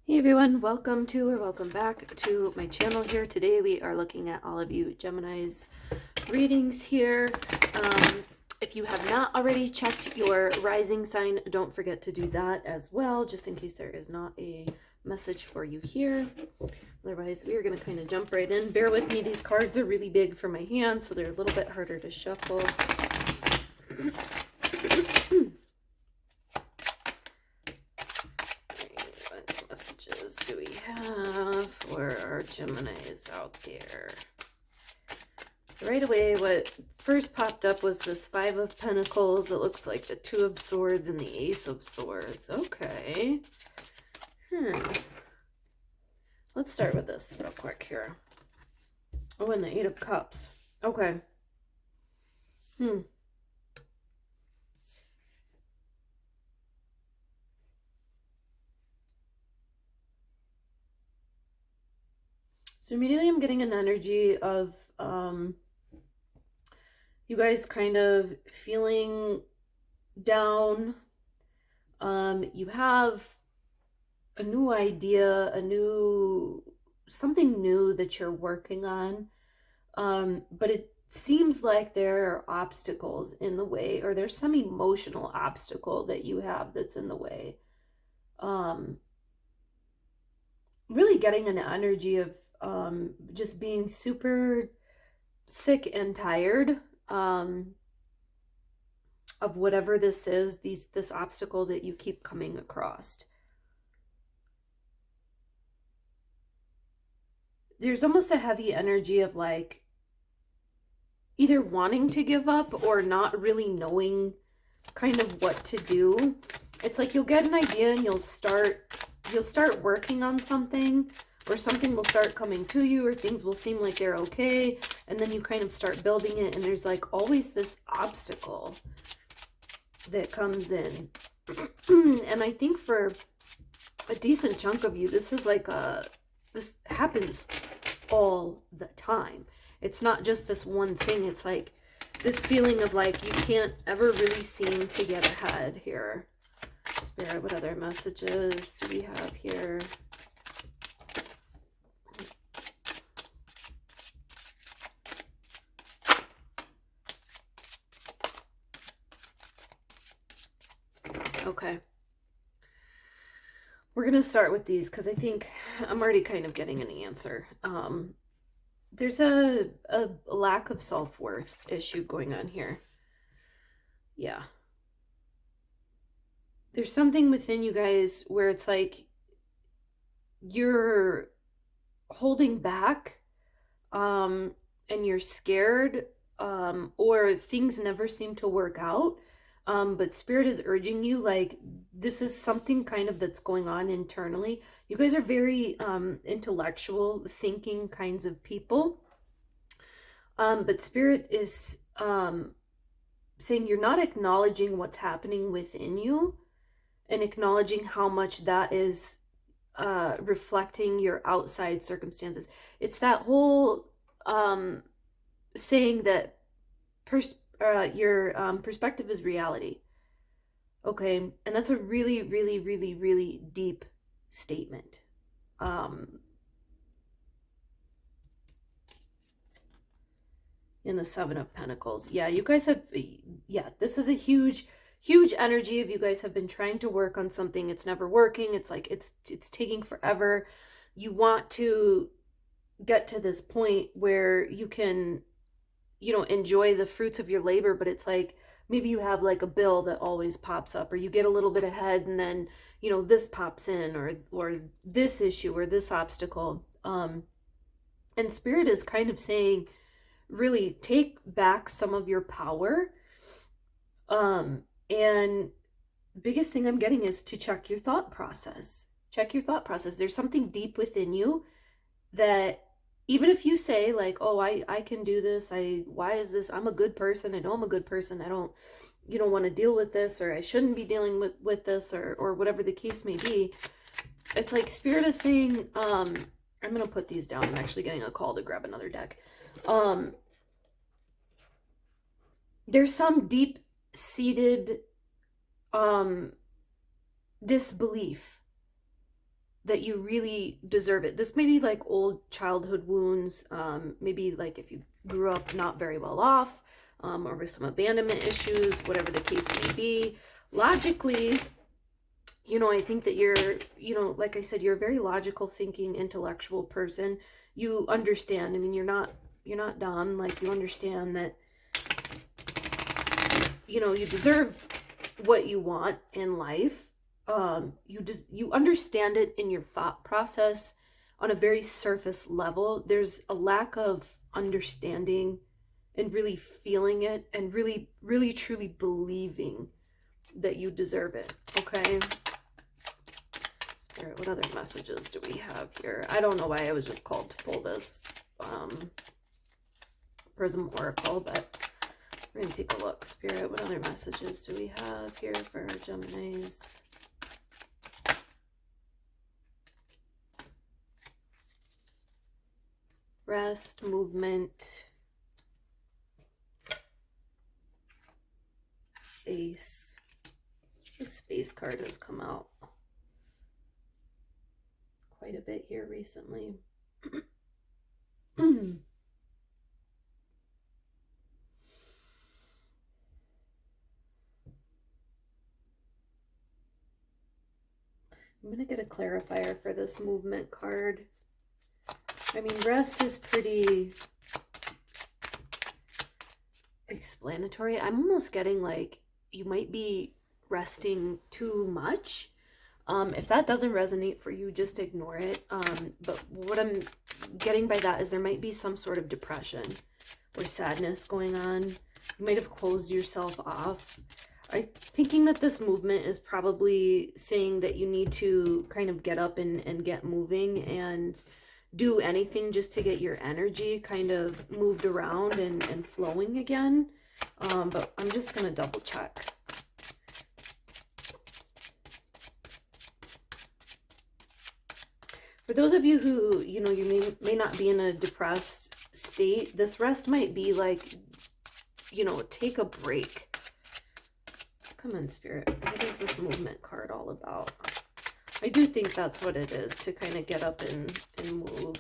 Hey everyone, welcome back to my channel here. Today we are looking at all of you Gemini's readings here. If you have not already checked your rising sign, don't forget to do that as well, just in case there is not a message for you here. Otherwise, we are going to kind of jump right in. Bear with me, these cards are really big for my hand, so they're a little bit harder to shuffle. For our Geminis out there. So right away, what first popped up was this Five of Pentacles. It looks like the Two of Swords and the Ace of Swords. Okay. Let's start with this real quick here. Oh, and the Eight of Cups. Okay. So immediately I'm getting an energy of you guys kind of feeling down. You have a new idea, something new that you're working on. But it seems like there are obstacles in the way, or there's some emotional obstacle that you have that's in the way. Really getting an energy of just being super sick and tired of whatever this is, this obstacle that you keep coming across. There's almost a heavy energy of like either wanting to give up or not really knowing kind of what to do. It's like you'll get an idea and you'll start working on something, or something will start coming to you, or things will seem like they're okay, and then you kind of start building it, and there's like always this obstacle that comes in. And I think for a decent chunk of you, this is like this happens all the time. It's not just this one thing. It's like this feeling of like you can't ever really seem to get ahead here. Spirit, what other messages do we have here? Okay. We're going to start with these because I think I'm already kind of getting an answer. There's a lack of self-worth issue going on here. Yeah. There's something within you guys where it's like you're holding back, and you're scared, or things never seem to work out. But Spirit is urging you, like, this is something kind of that's going on internally. You guys are very intellectual, thinking kinds of people. But Spirit is saying you're not acknowledging what's happening within you and acknowledging how much that is reflecting your outside circumstances. It's that whole saying that your perspective is reality. Okay, and that's a really, really, really, really deep statement. In the Seven of Pentacles, yeah, you guys have, yeah, this is a huge energy of you guys have been trying to work on something. It's never working. It's like it's taking forever. You want to get to this point where you can, enjoy the fruits of your labor, but it's like maybe you have like a bill that always pops up, or you get a little bit ahead and then this pops in, or this issue or this obstacle. And Spirit is kind of saying, really take back some of your power. And biggest thing I'm getting is to check your thought process. Check your thought process. There's something deep within you that even if you say like, oh, I can do this. Why is this? I'm a good person. I know I'm a good person. I don't, want to deal with this, or I shouldn't be dealing with this, or whatever the case may be. It's like Spirit is saying, I'm going to put these down. I'm actually getting a call to grab another deck. There's some deep-seated disbelief that you really deserve it. This may be like old childhood wounds, maybe like if you grew up not very well off, or with some abandonment issues, whatever the case may be. Logically, you know, I think that you're, you know, like I said, you're a very logical thinking, intellectual person. You understand. I mean, you're not dumb. Like, you understand that, you know, you deserve what you want in life. You understand it in your thought process on a very surface level. There's a lack of understanding and really feeling it and really, really, truly believing that you deserve it. Okay. Spirit, what other messages do we have here? I don't know why I was just called to pull this Prism Oracle, but we're going to take a look. Spirit, what other messages do we have here for Geminis? Rest, movement, space. The space card has come out quite a bit here recently. I'm going to get a clarifier for this movement card. I mean, rest is pretty explanatory. I'm almost getting like you might be resting too much. If that doesn't resonate for you, just ignore it. But what I'm getting by that is there might be some sort of depression or sadness going on. You might have closed yourself off. I'm thinking that this movement is probably saying that you need to kind of get up and get moving and do anything just to get your energy kind of moved around and flowing again. But I'm just going to double check. For those of you who, you know, you may not be in a depressed state, this rest might be like, you know, take a break. Come on, Spirit. What is this movement card all about? I do think that's what it is, to kind of get up and move.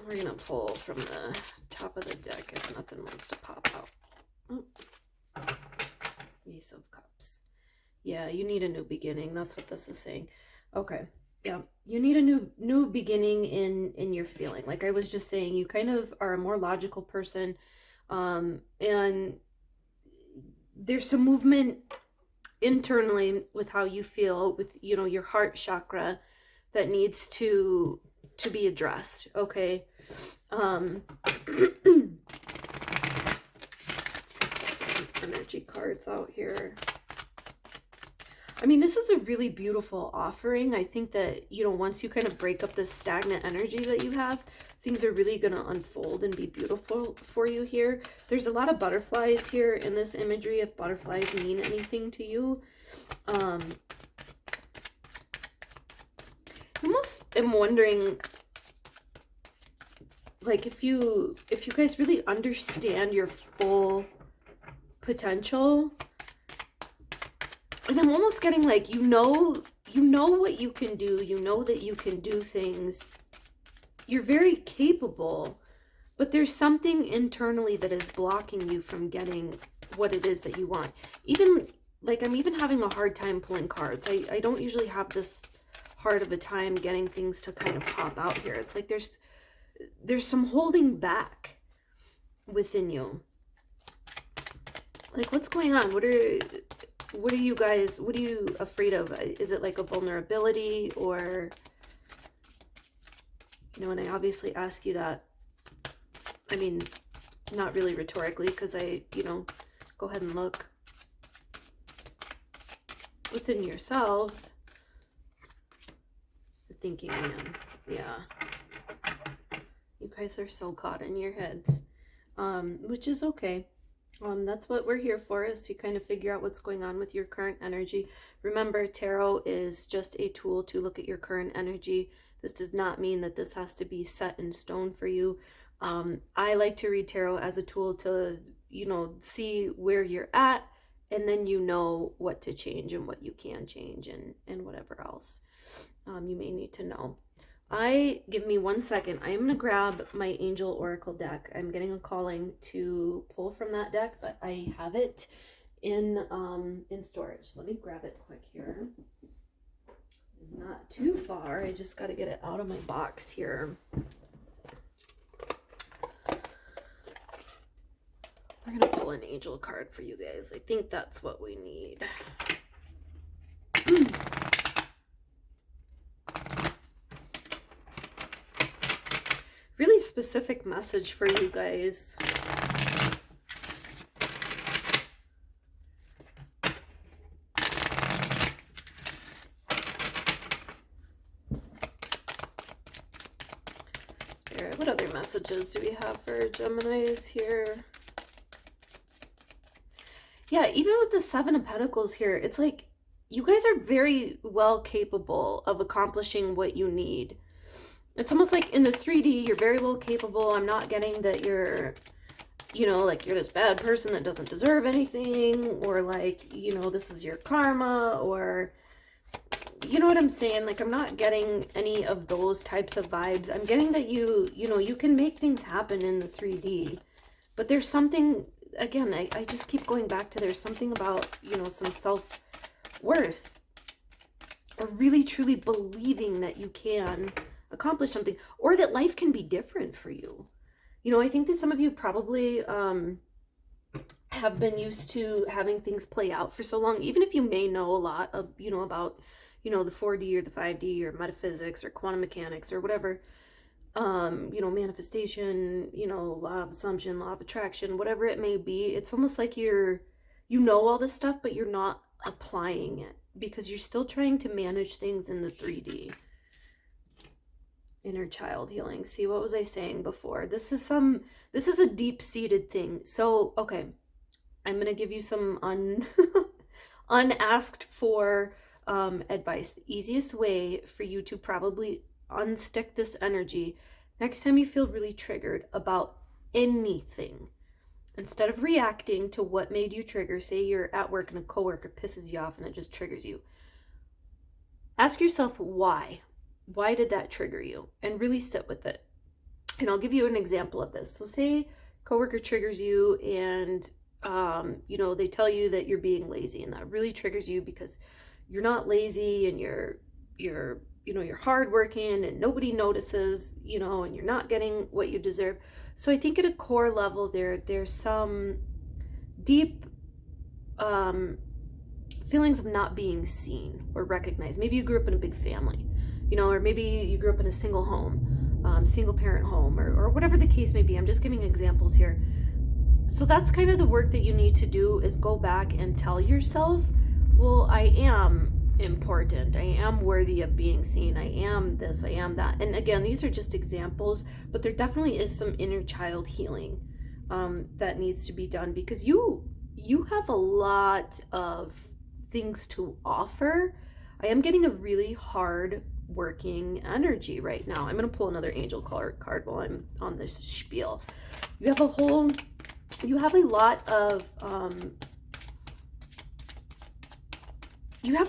We're going to pull from the top of the deck if nothing wants to pop out. Oh. Ace of Cups. Yeah, you need a new beginning. That's what this is saying. Okay. Yeah, you need a new beginning in your feeling. Like I was just saying, you kind of are a more logical person, and there's some movement internally with how you feel with, you know, your heart chakra that needs to be addressed. Okay. Some energy cards out here. I mean, this is a really beautiful offering. I think that, you know, once you kind of break up this stagnant energy that you have, things are really going to unfold and be beautiful for you here. There's a lot of butterflies here in this imagery, if butterflies mean anything to you. I almost am wondering, like, if you guys really understand your full potential. And I'm almost getting like, you know what you can do. You know that you can do things. You're very capable, but there's something internally that is blocking you from getting what it is that you want. Even, like, I'm even having a hard time pulling cards. I don't usually have this hard of a time getting things to kind of pop out here. It's like there's some holding back within you. Like, what's going on? What are you guys, what are you afraid of? Is it like a vulnerability, or, you know, and I obviously ask you that, I mean, not really rhetorically, because I, you know, go ahead and look within yourselves. The thinking man. Yeah. You guys are so caught in your heads, which is okay. That's what we're here for, is to kind of figure out what's going on with your current energy. Remember, tarot is just a tool to look at your current energy. This does not mean that this has to be set in stone for you. I like to read tarot as a tool to, you know, see where you're at, and then you know what to change and what you can change, and whatever else. you may need to know. Give me 1 second. I'm going to grab my Angel Oracle deck. I'm getting a calling to pull from that deck, but I have it in storage. Let me grab it quick here. It's not too far. I just got to get it out of my box here. We're going to pull an angel card for you guys. I think that's what we need. Really specific message for you guys. Spirit, what other messages do we have for Geminis here? Yeah, even with the Seven of Pentacles here, it's like you guys are very well capable of accomplishing what you need. It's almost like in the 3D, you're very well capable. I'm not getting that you're, you know, like you're this bad person that doesn't deserve anything, or like, you know, this is your karma, or, you know what I'm saying? Like, I'm not getting any of those types of vibes. I'm getting that you know, you can make things happen in the 3D, but there's something, again, I just keep going back to there's something about, you know, some self-worth, or really truly believing that you can accomplish something, or that life can be different for you. You know, I think that some of you probably have been used to having things play out for so long, even if you may know a lot of, you know, about, you know, the 4D or the 5D or metaphysics or quantum mechanics or whatever, you know, manifestation, you know, law of assumption, law of attraction, whatever it may be. It's almost like you know all this stuff, but you're not applying it because you're still trying to manage things in the 3D. Inner child healing. See, what was I saying before? This is a deep-seated thing. So, okay, I'm going to give you some unasked for advice. The easiest way for you to probably unstick this energy next time you feel really triggered about anything, instead of reacting to what made you trigger, say you're at work and a coworker pisses you off and it just triggers you, ask yourself why. Why did that trigger you? And really sit with it. And I'll give you an example of this. So say coworker triggers you and, you know, they tell you that you're being lazy, and that really triggers you because you're not lazy and you're hardworking and nobody notices, you know, and you're not getting what you deserve. So I think at a core level there's some deep, feelings of not being seen or recognized. Maybe you grew up in a big family, you know, or maybe you grew up in a single home, single parent home, or whatever the case may be. I'm just giving examples here. So that's kind of the work that you need to do, is go back and tell yourself, well, I am important. I am worthy of being seen. I am this, I am that. And again, these are just examples, but there definitely is some inner child healing that needs to be done, because you have a lot of things to offer. I am getting a really hard working energy right now. I'm going to pull another angel card while I'm on this spiel. You have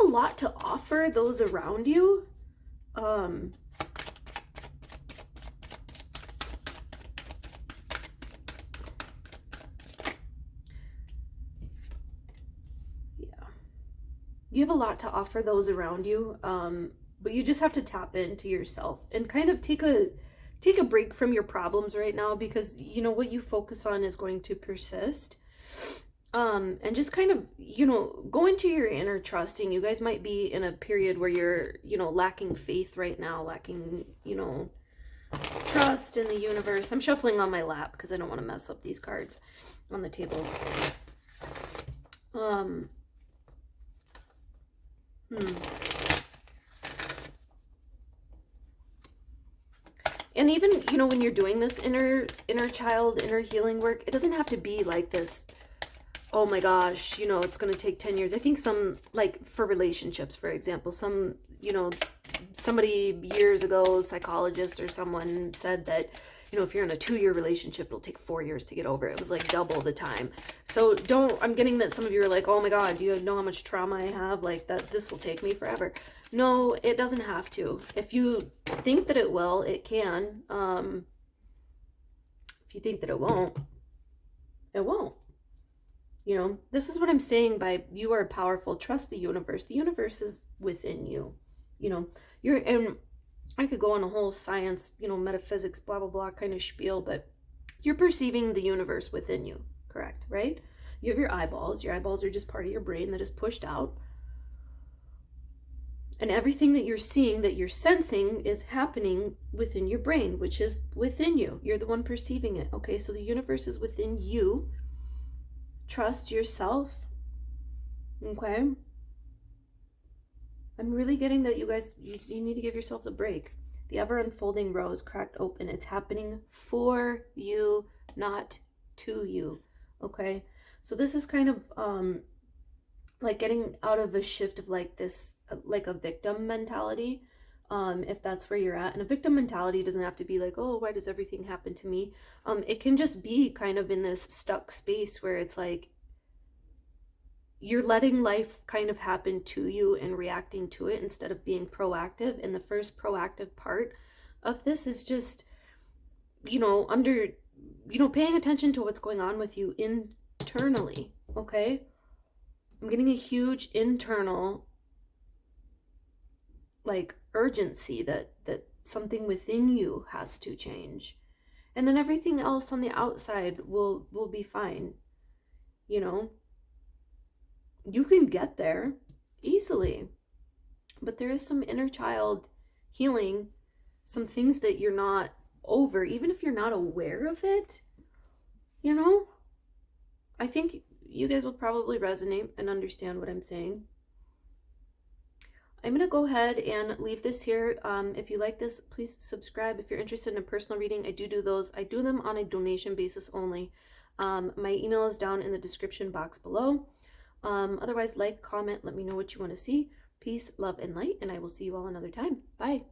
a lot to offer those around you. You have a lot to offer those around you, but you just have to tap into yourself and kind of take a break from your problems right now, because you know what you focus on is going to persist. And just kind of, you know, go into your inner trusting. You guys might be in a period where you're, you know, lacking faith right now, lacking, you know, trust in the universe. I'm shuffling on my lap because I don't want to mess up these cards on the table. And even, you know, when you're doing this inner child, inner healing work, it doesn't have to be like this, oh my gosh, you know, it's going to take 10 years. I think some, like for relationships, for example, you know, somebody years ago, psychologist or someone said that, you know, if you're in a 2-year relationship, it'll take 4 years to get over it. It was like double the time. So I'm getting that some of you are like, oh my God, do you know how much trauma I have? Like that this will take me forever. No, it doesn't have to. If you think that it will, it can. If you think that it won't, it won't. You know, this is what I'm saying by you are powerful. Trust the universe. The universe is within you. You know, and I could go on a whole science, you know, metaphysics, blah, blah, blah kind of spiel, but you're perceiving the universe within you, correct, right? You have your eyeballs. Your eyeballs are just part of your brain that is pushed out. And everything that you're seeing, that you're sensing is happening within your brain, which is within you. You're the one perceiving it, okay? So the universe is within you. Trust yourself, okay? I'm really getting that you guys, you need to give yourselves a break. The ever-unfolding rose cracked open. It's happening for you, not to you, okay? So this is kind of like getting out of a shift of like this, like a victim mentality, if that's where you're at. And a victim mentality doesn't have to be like, oh, why does everything happen to me? It can just be kind of in this stuck space where it's like you're letting life kind of happen to you and reacting to it instead of being proactive. And the first proactive part of this is just, you know, paying attention to what's going on with you internally, okay? I'm getting a huge internal, like, urgency that something within you has to change. And then everything else on the outside will be fine, you know? You can get there easily, but there is some inner child healing, some things that you're not over, even if you're not aware of it, you know? I think you guys will probably resonate and understand what I'm saying. I'm going to go ahead and leave this here. If you like this, please subscribe. If you're interested in a personal reading, I do those. I do them on a donation basis only. My email is down in the description box below. Otherwise, like, comment, let me know what you want to see. Peace, love, and light, and I will see you all another time. Bye.